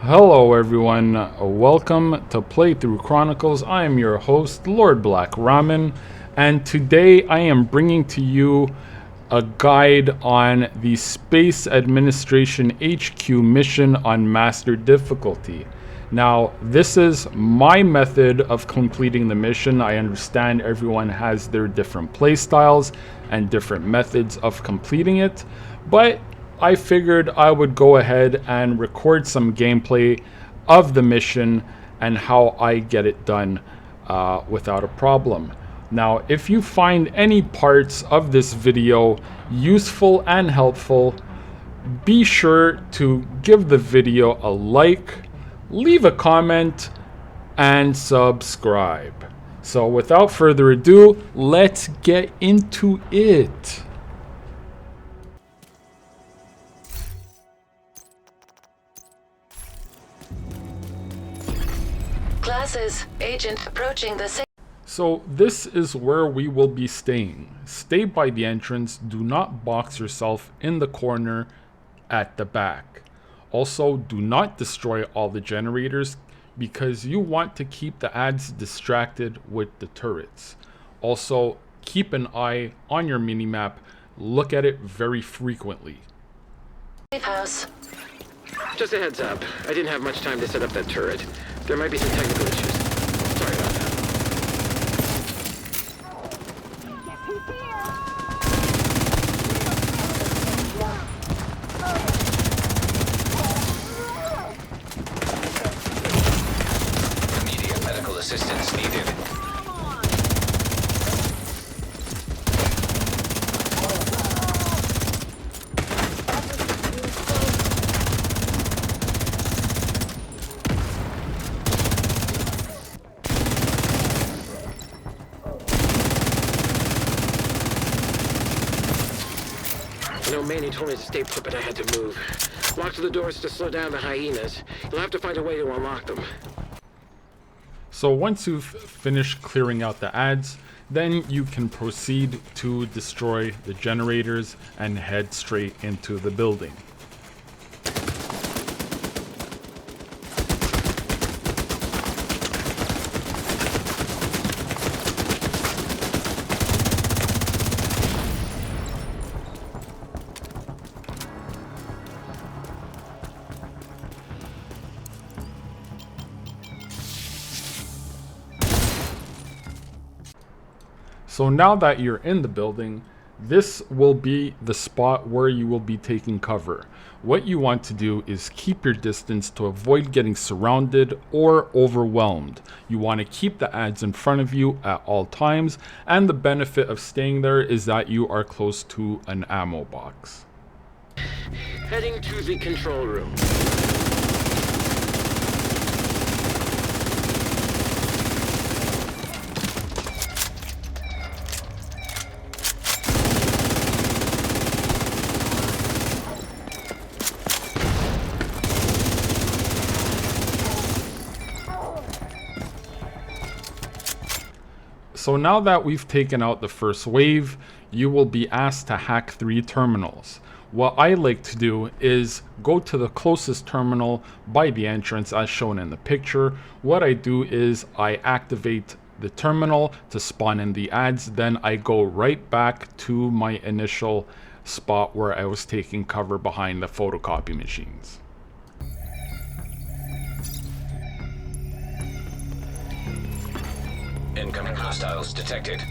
Hello everyone, welcome to Playthrough Chronicles. I am your host, Lord Black Ramen, and today I am bringing to you a guide on the Space Administration HQ mission on Master Difficulty. Now, this is my method of completing the mission. I understand everyone has their different playstyles and different methods of completing it, but I figured I would go ahead and record some gameplay of the mission and how I get it done without a problem. Now, if you find any parts of this video useful and helpful, be sure to give the video a like, leave a comment, and subscribe. So without further ado, let's get into it. Classes, agent approaching the same. So this is where we will be staying. Stay by the entrance. Do not box yourself in the corner at the back. Also, do not destroy all the generators because you want to keep the ads distracted with the turrets. Also, keep an eye on your minimap. Look at it very frequently. Safe house. Just a heads up, I didn't have much time to set up that turret. There might be some technical issues. Sorry about that. Immediate medical assistance needed. Manny told me to stay put, but I had to move. Locked the doors to slow down the hyenas. You'll have to find a way to unlock them. So once you've finished clearing out the ads, then you can proceed to destroy the generators and head straight into the building. So now that you're in the building, this will be the spot where you will be taking cover. What you want to do is keep your distance to avoid getting surrounded or overwhelmed. You want to keep the ads in front of you at all times, and the benefit of staying there is that you are close to an ammo box. Heading to the control room. So now that we've taken out the first wave, you will be asked to hack 3 terminals. What I like to do is go to the closest terminal by the entrance as shown in the picture. What I do is I activate the terminal to spawn in the ads, then I go right back to my initial spot where I was taking cover behind the photocopy machines. Incoming hostiles detected.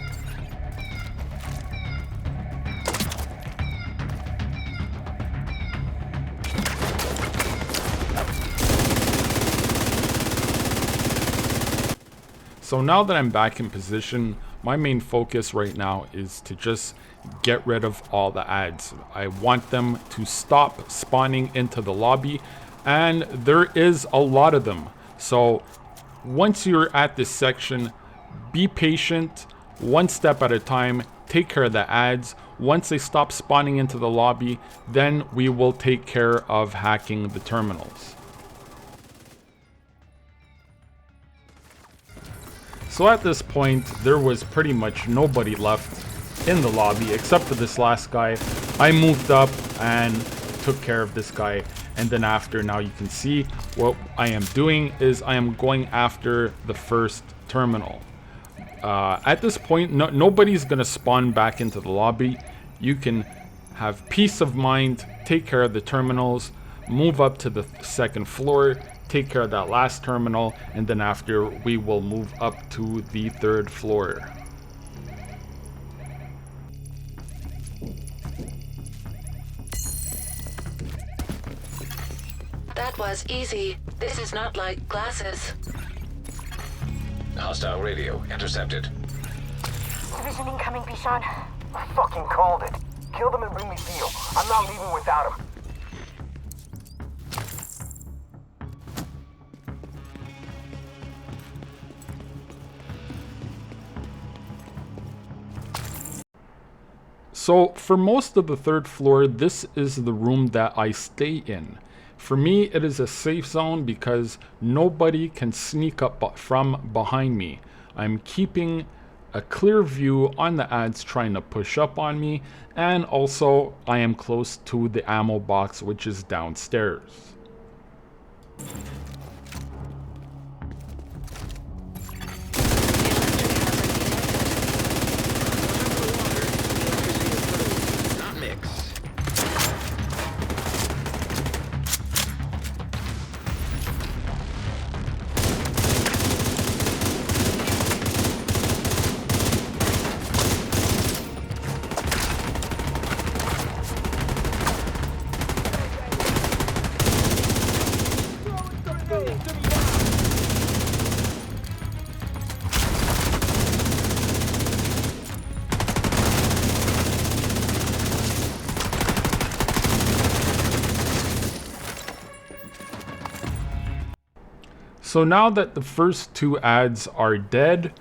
So now that I'm back in position, my main focus right now is to just get rid of all the ads. I want them to stop spawning into the lobby, and there is a lot of them. So once you're at this section, be patient, one step at a time, take care of the ads. Once they stop spawning into the lobby, then we will take care of hacking the terminals. So at this point, there was pretty much nobody left in the lobby except for this last guy. I moved up and took care of this guy And then after, now you can see what I am doing is I am going after the first terminal. At this point, nobody's gonna spawn back into the lobby. You can have peace of mind, take care of the terminals, move up to the second floor, take care of that last terminal, and then after we will move up to the third floor. That was easy. This is not like classes. Hostile radio intercepted. Division incoming, Bishan. I fucking called it. Kill them and bring me Theo. I'm not leaving without him. So for most of the third floor, this is the room that I stay in. For me, it is a safe zone because nobody can sneak up from behind me. I'm keeping a clear view on the ads trying to push up on me, and also I am close to the ammo box, which is downstairs. So now that the first two ads are dead,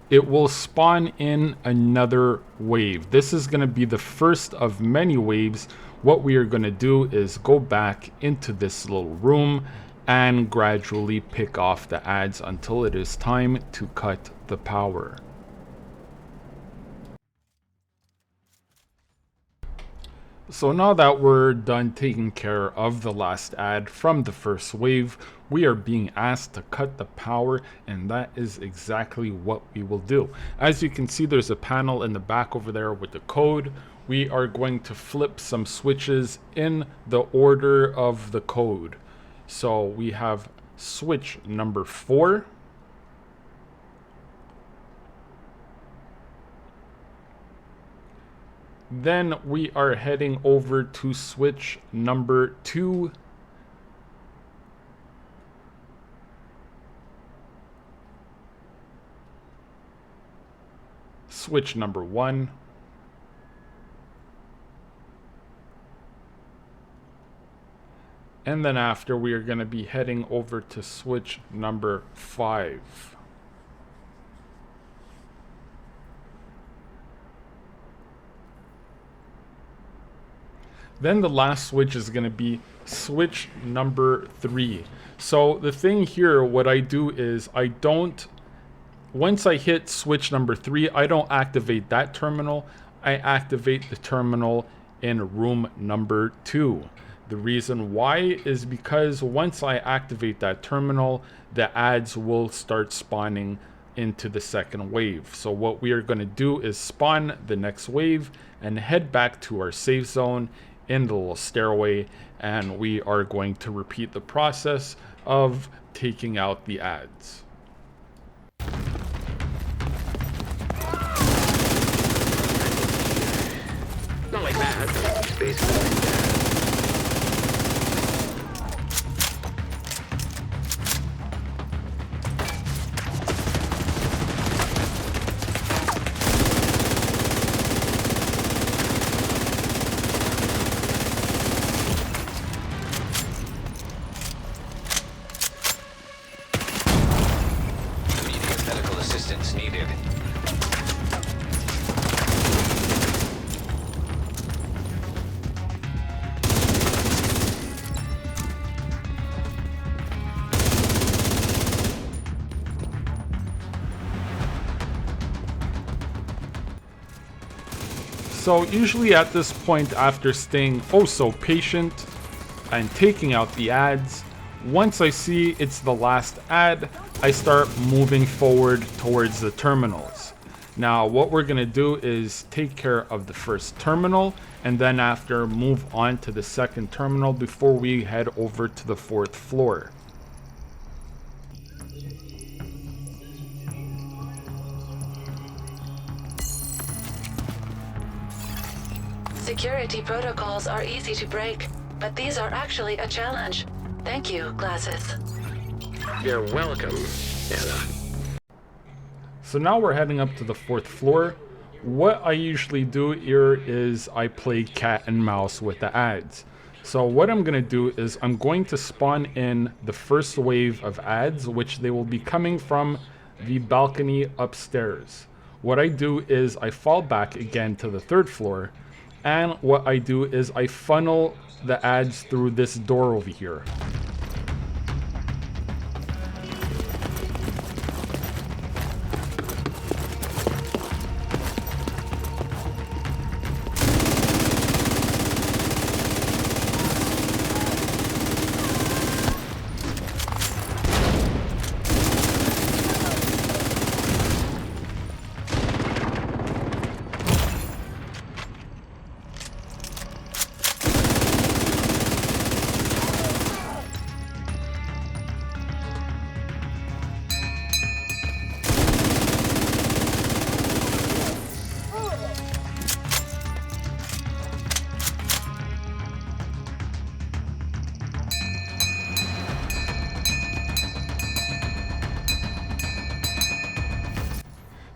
it will spawn in another wave. This is going to be the first of many waves. What we are going to do is go back into this little room and gradually pick off the ads until it is time to cut the power. So now that we're done taking care of the last ad from the first wave, we are being asked to cut the power, and that is exactly what we will do. As you can see, there's a panel in the back over there with the code. We are going to flip some switches in the order of the code. So we have switch number 4. Then we are heading over to switch number 2. Switch number 1. And then after, we are going to be heading over to switch number 5. Then the last switch is going to be switch number 3. So the thing here, what I do is once I hit switch number 3, I don't activate that terminal. I activate the terminal in room number 2. The reason why is because once I activate that terminal, the ads will start spawning into the second wave. So what we are going to do is spawn the next wave and head back to our safe zone in the little stairway, and we are going to repeat the process of taking out the ads. Not like that, basically. Needed. So usually at this point, after staying oh so patient, and taking out the ads. Once I see it's the last ad, I start moving forward towards the terminals. Now what we're going to do is take care of the first terminal, and then after move on to the second terminal before we head over to the 4th floor. Security protocols are easy to break, but these are actually a challenge. Thank you, Glasses. You're welcome, Anna. So now we're heading up to the 4th floor. What I usually do here is I play cat and mouse with the ads. So what I'm going to do is I'm going to spawn in the first wave of ads, which they will be coming from the balcony upstairs. What I do is I fall back again to the 3rd floor, and what I do is I funnel the ads through this door over here.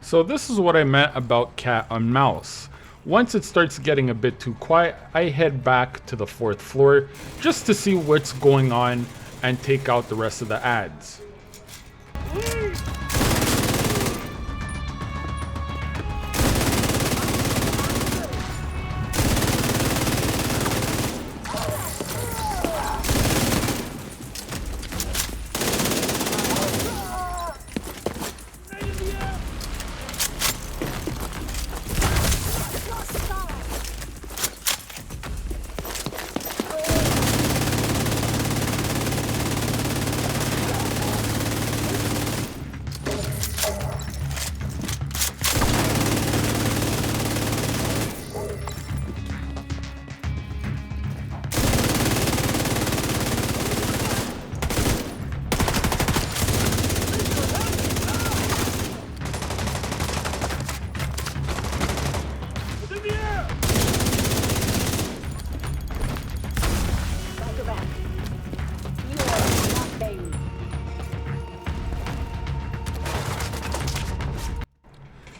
So this is what I meant about cat and mouse. Once it starts getting a bit too quiet, I head back to the 4th floor just to see what's going on and take out the rest of the ads.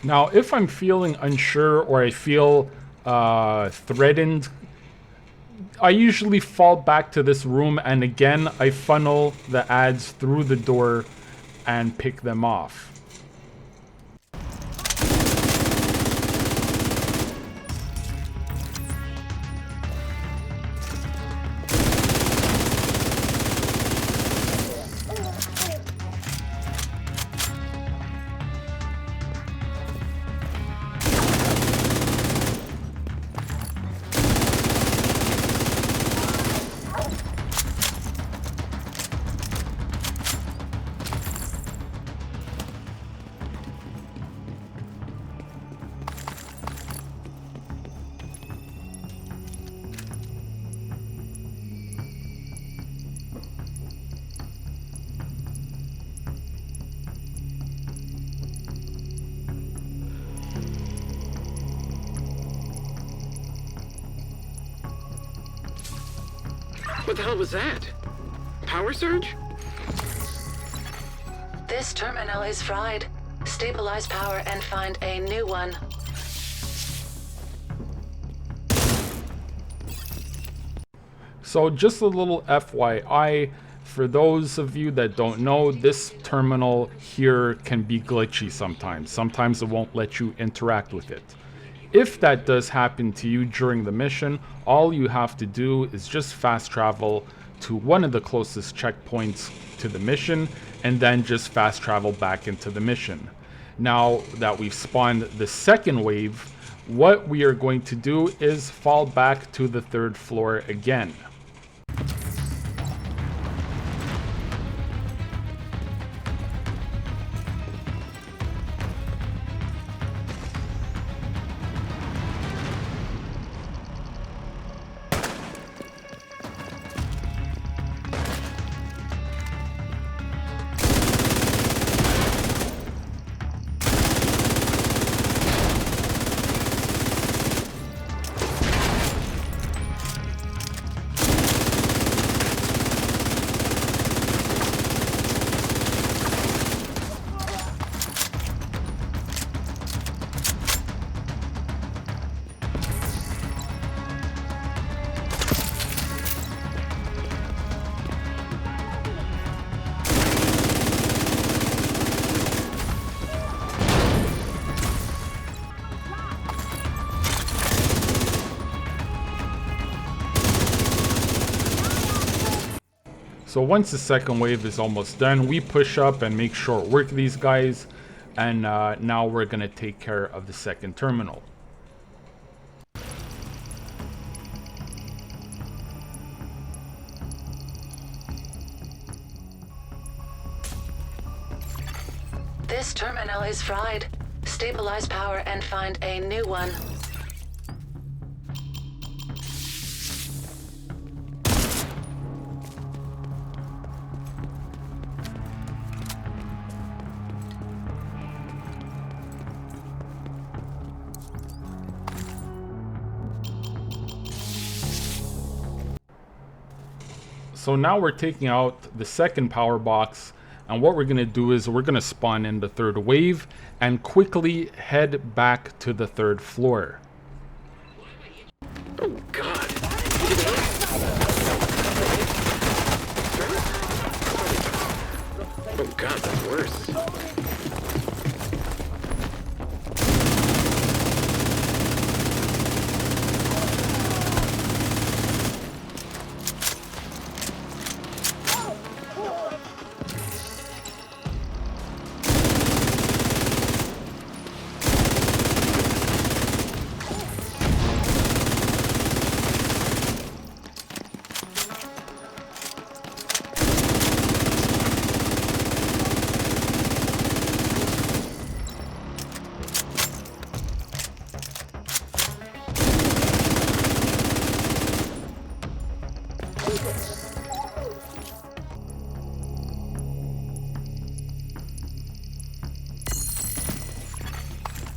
Now, if I'm feeling unsure or I feel threatened, I usually fall back to this room, and again, I funnel the ads through the door and pick them off. What the hell was that? Power surge? This terminal is fried. Stabilize power and find a new one. So just a little FYI, for those of you that don't know, this terminal here can be glitchy sometimes. Sometimes it won't let you interact with it. If that does happen to you during the mission, all you have to do is just fast travel to one of the closest checkpoints to the mission, and then just fast travel back into the mission. Now that we've spawned the second wave, what we are going to do is fall back to the 3rd floor again. So once the second wave is almost done, we push up and make short work of these guys. And now we're going to take care of the second terminal. This terminal is fried. Stabilize power and find a new one. So now we're taking out the second power box, and what we're going to do is we're going to spawn in the third wave and quickly head back to the third floor. Oh God! Oh God, that's worse.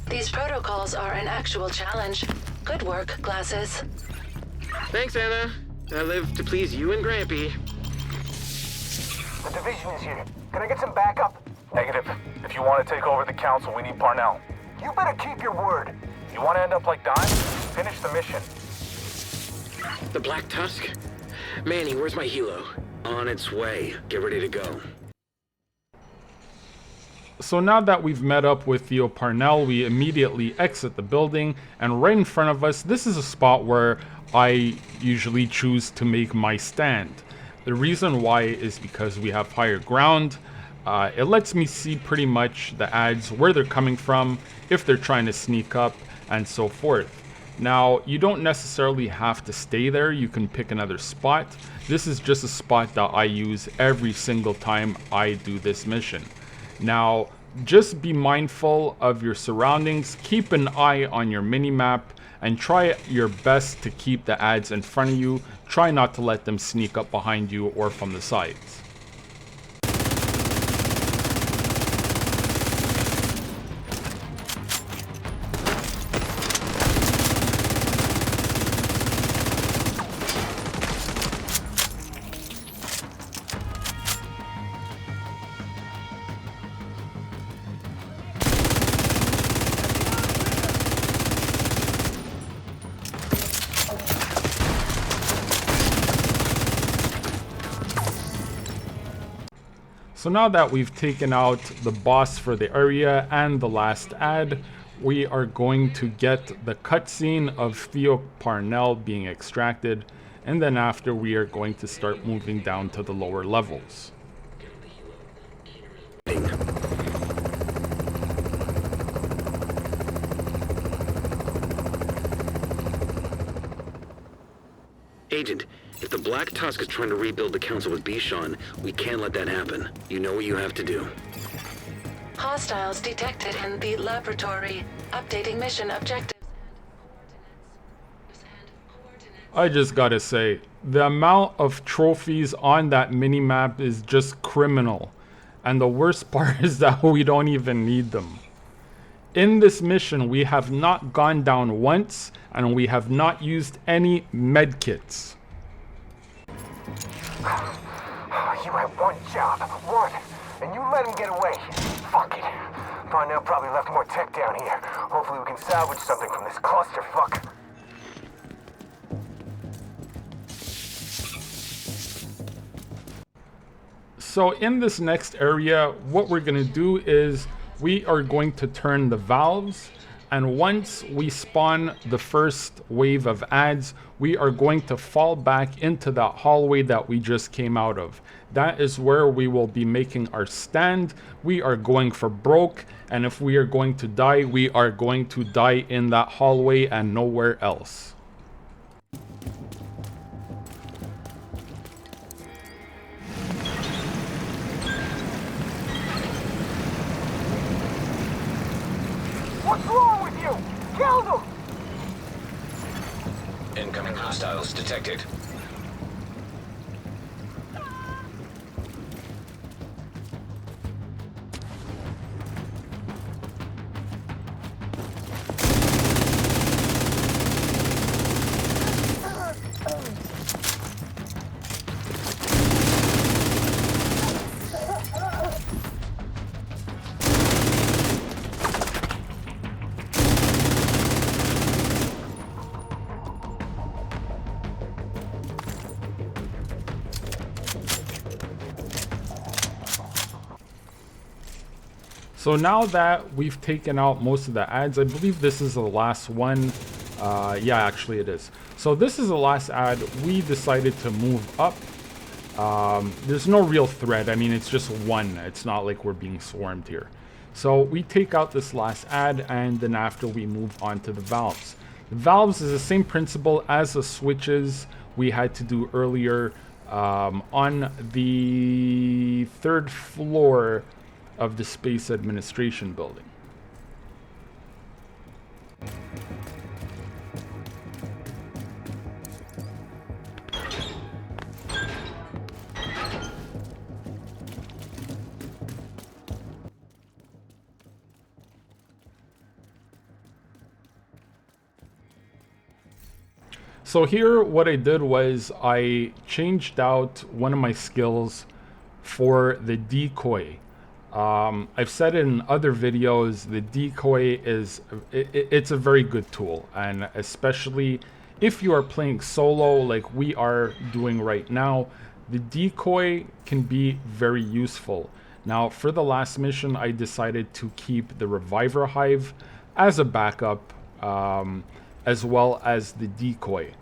These protocols are an actual challenge. Good work, Glasses. Thanks, Anna. I live to please you and Grampy. The division is here. Can I get some backup? Negative. If you want to take over the council, we need Parnell. You better keep your word. You want to end up like Dime? Finish the mission. The Black Tusk? Manny, where's my helo? On its way. Get ready to go. So now that we've met up with Theo Parnell, we immediately exit the building, and right in front of us, this is a spot where I usually choose to make my stand. The reason why is because we have higher ground. It lets me see pretty much the ads, where they're coming from, if they're trying to sneak up, and so forth. Now, you don't necessarily have to stay there. You can pick another spot. This is just a spot that I use every single time I do this mission. Now, just be mindful of your surroundings, keep an eye on your minimap, and try your best to keep the ads in front of you. Try not to let them sneak up behind you or from the sides. So now that we've taken out the boss for the area and the last ad, we are going to get the cutscene of Theo Parnell being extracted, and then after we are going to start moving down to the lower levels. Agent, if the Black Tusk is trying to rebuild the council with Bichon, we can't let that happen. You know what you have to do. Hostiles detected in the laboratory. Updating mission objectives and coordinates. I just gotta say, the amount of trophies on that minimap is just criminal. And the worst part is that we don't even need them. In this mission, we have not gone down once, and we have not used any medkits. You had one job, one, and you let him get away. Fuck it. Parnell probably left more tech down here. Hopefully we can salvage something from this clusterfuck. So in this next area, what we're going to do is we are going to turn the valves. And once we spawn the first wave of ads, we are going to fall back into that hallway that we just came out of. That is where we will be making our stand. We are going for broke, and if we are going to die, we are going to die in that hallway and nowhere else. What's wrong with you? Kill them! Incoming hostiles detected. So now that we've taken out most of the ads, I believe this is the last one. Yeah, actually it is. So this is the last ad. We decided to move up. There's no real threat. I mean, it's just one. It's not like we're being swarmed here. So we take out this last ad, and then after we move on to the valves. The valves is the same principle as the switches we had to do earlier on the 3rd floor of the Space Administration building. So here what I did was I changed out one of my skills for the decoy. I've said it in other videos, the decoy is, it's a very good tool, and especially if you are playing solo like we are doing right now, the decoy can be very useful. Now for the last mission, I decided to keep the reviver hive as a backup, as well as the decoy.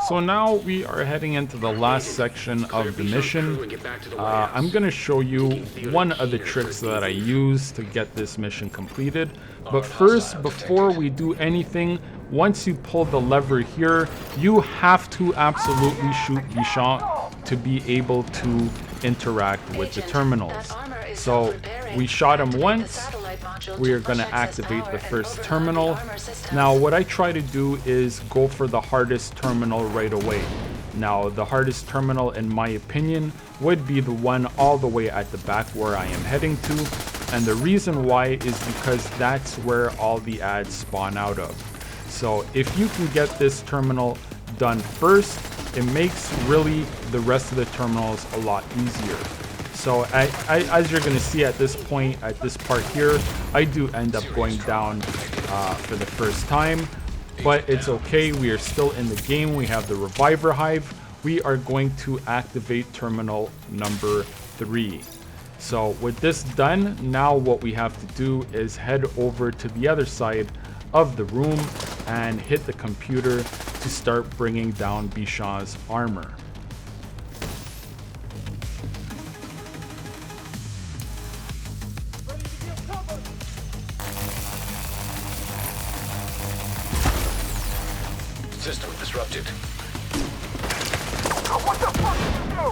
So now we are heading into the last section of the mission. I'm going to show you one of the tricks that I use to get this mission completed. But first, before we do anything, once you pull the lever here, you have to absolutely shoot Bichon to be able to interact with the terminals. So we shot him once. We are going to activate the first terminal. Now what I try to do is go for the hardest terminal right away. Now the hardest terminal in my opinion would be the one all the way at the back where I am heading to, and the reason why is because that's where all the ads spawn out of. So if you can get this terminal done first, it makes really the rest of the terminals a lot easier. So as you're going to see at this point, at this part here, I do end up going down for the first time, but it's okay. We are still in the game. We have the reviver hive. We are going to activate terminal number 3. So with this done, now what we have to do is head over to the other side of the room and hit the computer to start bringing down Bichon's armor. System disrupted. What the fuck did you do?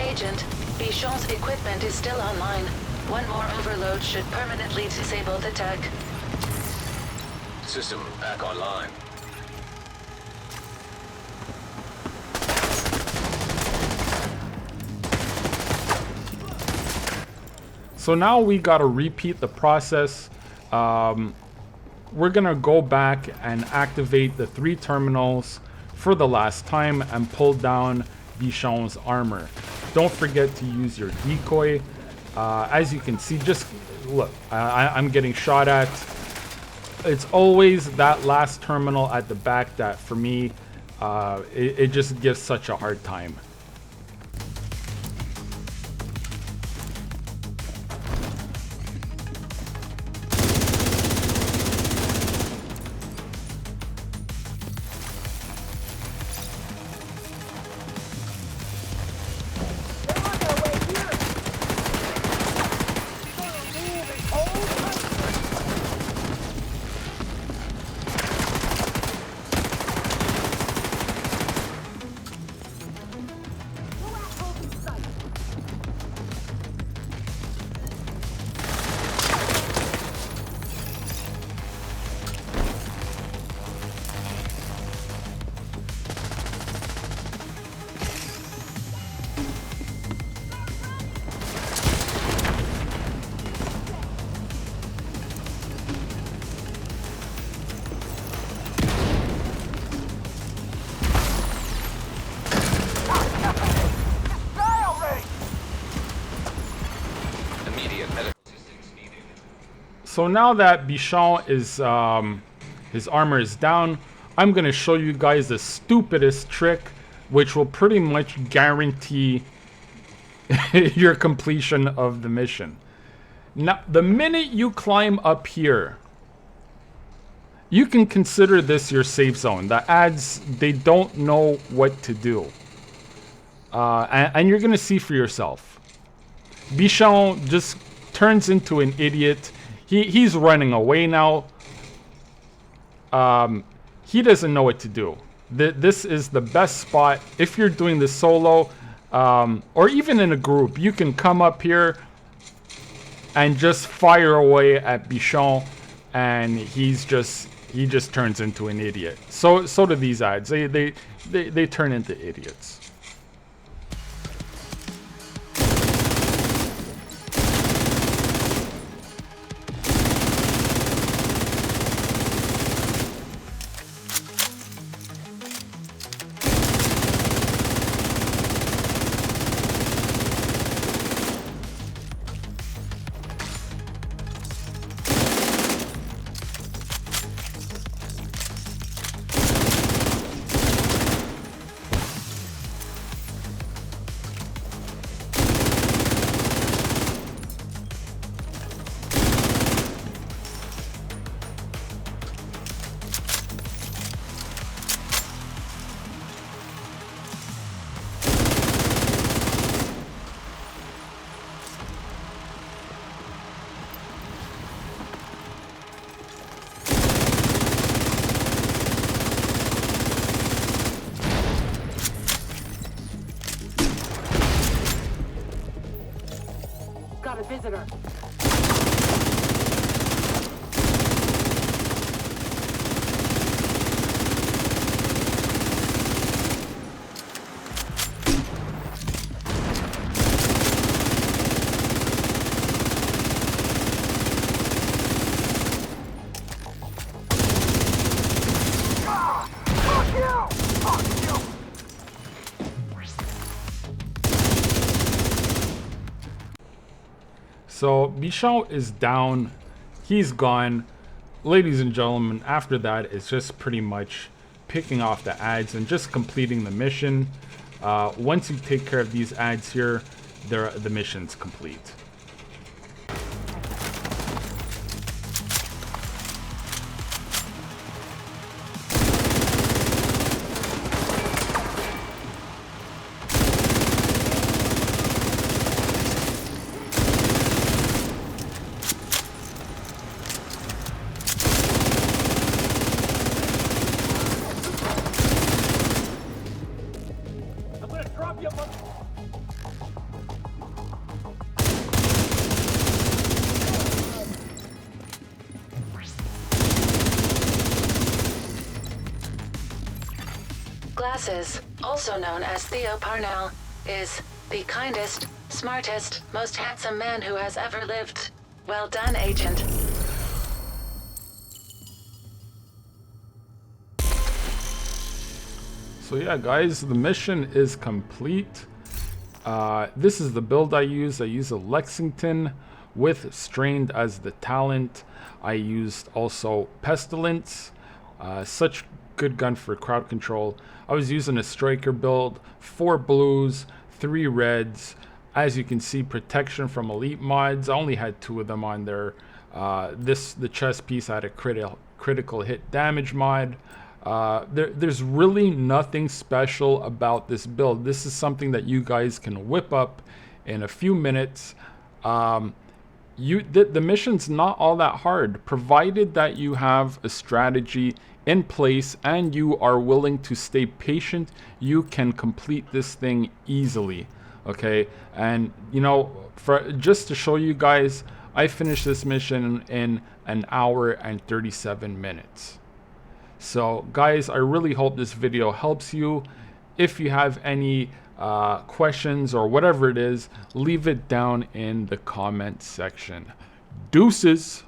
Agent, Bichon's equipment is still online. One more overload should permanently disable the tech. System back online. So now we gotta repeat the process. We're gonna go back and activate the 3 terminals for the last time and pull down Bichon's armor. Don't forget to use your decoy. As you can see, just look, I'm getting shot at. It's always that last terminal at the back that, for me, it just gives such a hard time. So now that Bichon is, his armor is down, I'm going to show you guys the stupidest trick, which will pretty much guarantee your completion of the mission. Now, the minute you climb up here, you can consider this your safe zone. The ads, they don't know what to do. And you're going to see for yourself. Bichon just turns into an idiot. He's running away now. He doesn't know what to do. This is the best spot. If you're doing this solo, or even in a group, you can come up here and just fire away at Bichon, and he just turns into an idiot. So do these ads. They turn into idiots. Got a visitor. So Bichon is down. He's gone. Ladies and gentlemen, after that, it's just pretty much picking off the ads and just completing the mission. Once you take care of these ads here, the mission's complete. Glasses, also known as Theo Parnell, is the kindest, smartest, most handsome man who has ever lived. Well done, Agent. So yeah, guys, the mission is complete. This is the build I use. I use a Lexington with Strained as the talent. I used also Pestilence. Such good gun for crowd control. I was using a striker build, 4 blues, 3 reds. As you can see, protection from elite mods. I only had 2 of them on there. The chest piece had a critical hit damage mod. There's really nothing special about this build. This is something that you guys can whip up in a few minutes. The mission's not all that hard, provided that you have a strategy in place and you are willing to stay patient. You can complete this thing easily. Okay, and you know, just to show you guys, I finished this mission in an hour and 37 minutes. So guys, I really hope this video helps you. If you have any questions or whatever it is, leave it down in the comment section. Deuces.